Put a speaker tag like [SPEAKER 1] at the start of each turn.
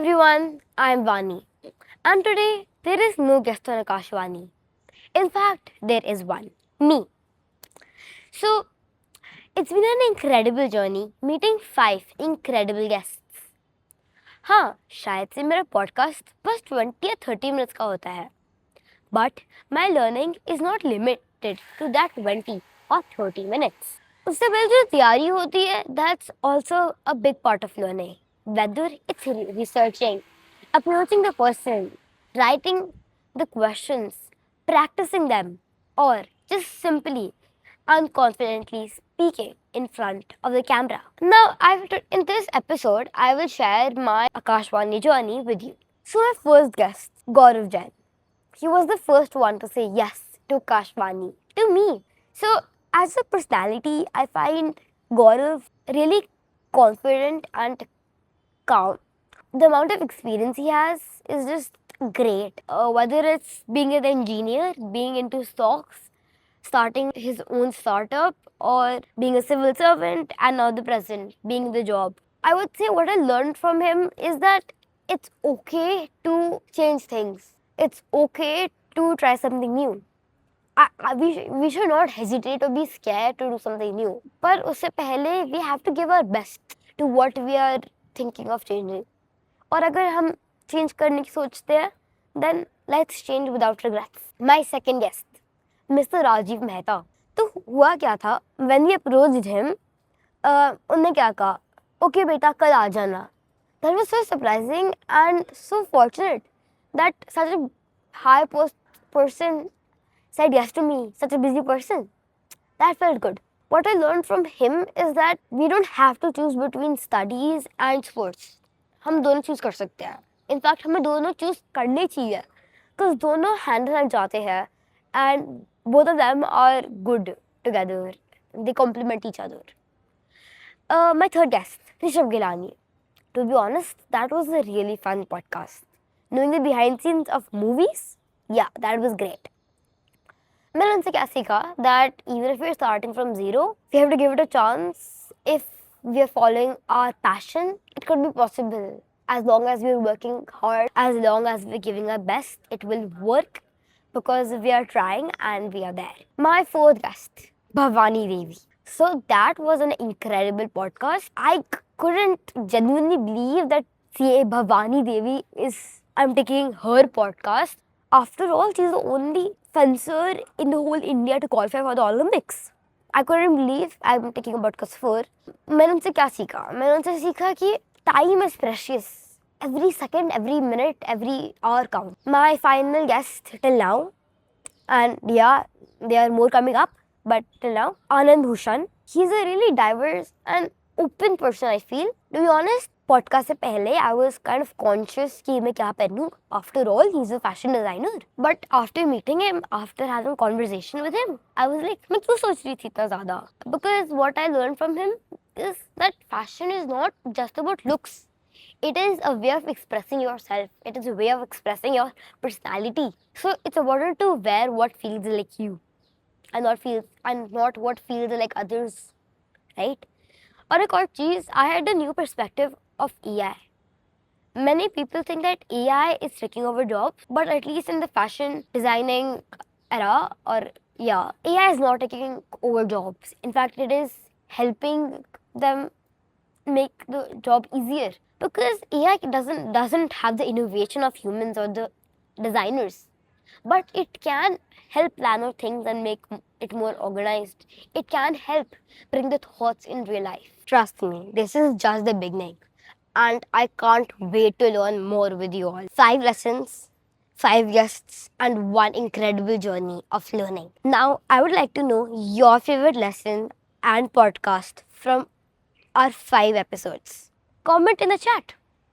[SPEAKER 1] everyone, I'm Vani, and today there is no guest on Akashvani. In fact, there is one me. So, it's been an incredible journey meeting 5 incredible guests. हाँ, शायद से मेरा podcast बस 20 या 30 minutes का होता है, but my learning is not limited to that 20 और 30 मिनट्स. उससे पहले जो तैयारी होती है, that's also a big part of learning. Whether it's researching, approaching the person, writing the questions, practicing them, or just simply unconfidently speaking in front of the camera. Now, in this episode, I will share my Akashvani journey with you. So, my first guest, Gaurav Jain. He was the first one to say yes to Akashvani, to me. So, as a personality, I find Gaurav really confident and calm. The amount of experience he has is just great. Whether it's being an engineer, being into stocks, starting his own startup, or being a civil servant, and now the present, being the job. I would say what I learned from him is that it's okay to change things. It's okay to try something new. We should not hesitate or be scared to do something new. पर उससे पहले we have to give our best to what we are thinking of changing. और अगर हम change करने की सोचते हैं, then let's change without regrets. My second guest, Mr. Rajiv Mehta. तो हुआ क्या था? When we approached him, उन्होंने क्या कहा? Okay बेटा, कल आ जाना. That was so surprising and so fortunate that such a high post person said yes to me, such a busy person. That felt good. What I learned from him is that we don't have to choose between studies and sports. हम दोनों choose कर सकते हैं. In fact हमें दोनों choose करने चाहिए, because दोनों हैंड इन हैंड जाते हैं and both of them are good together. They complement each other. My third guest, Rishabh Gilani. To be honest, that was a really fun podcast. Knowing the behind scenes of movies, yeah, that was great. मैंने उनसे क्या सीखा? That even if we're starting from zero, we have to give it a chance. If we are following our passion, it could be possible. As long as we're working hard, as long as we're giving our best, it will work because we are trying and we are there. My fourth guest, Bhavani Devi. So that was an incredible podcast. I couldn't genuinely believe that CA Bhavani Devi I'm taking her podcast. After all, she's the only fencer in the whole India to qualify for the Olympics. I couldn't believe I'm taking a podcast for her. मैंने उनसे क्या सीखा? मैंने उनसे सीखा कि time is precious. Every second, every minute, every hour counts. My final guest till now, and yeah, there are more coming up, but till now, Anand Bhushan. He's a really diverse and open person, I feel. To be honest, podcast से पहले I was kind of conscious कि मैं क्या पहनूं. After all, he's a fashion designer. But after meeting him, after having a conversation with him, I was like, मैं क्यों सोच रही थी इतना ज़्यादा? Because what I learned from him is that fashion is not just about looks. It is a way of expressing yourself. It is a way of expressing your personality. So it's important to wear what feels like you, and not what feels like others, right? और एक और चीज़, I had a new perspective of AI. Many people think that AI is taking over jobs, but at least in the fashion designing era, AI is not taking over jobs. In fact, it is helping them make the job easier, because AI doesn't have the innovation of humans or the designers, but it can help plan out things and make it more organized. It can help bring the thoughts in real life. Trust me, this is just the beginning, and I can't wait to learn more with you all. 5 lessons, 5 guests, and 1 incredible journey of learning. Now, I would like to know your favorite lesson and podcast from our 5 episodes. Comment in the chat.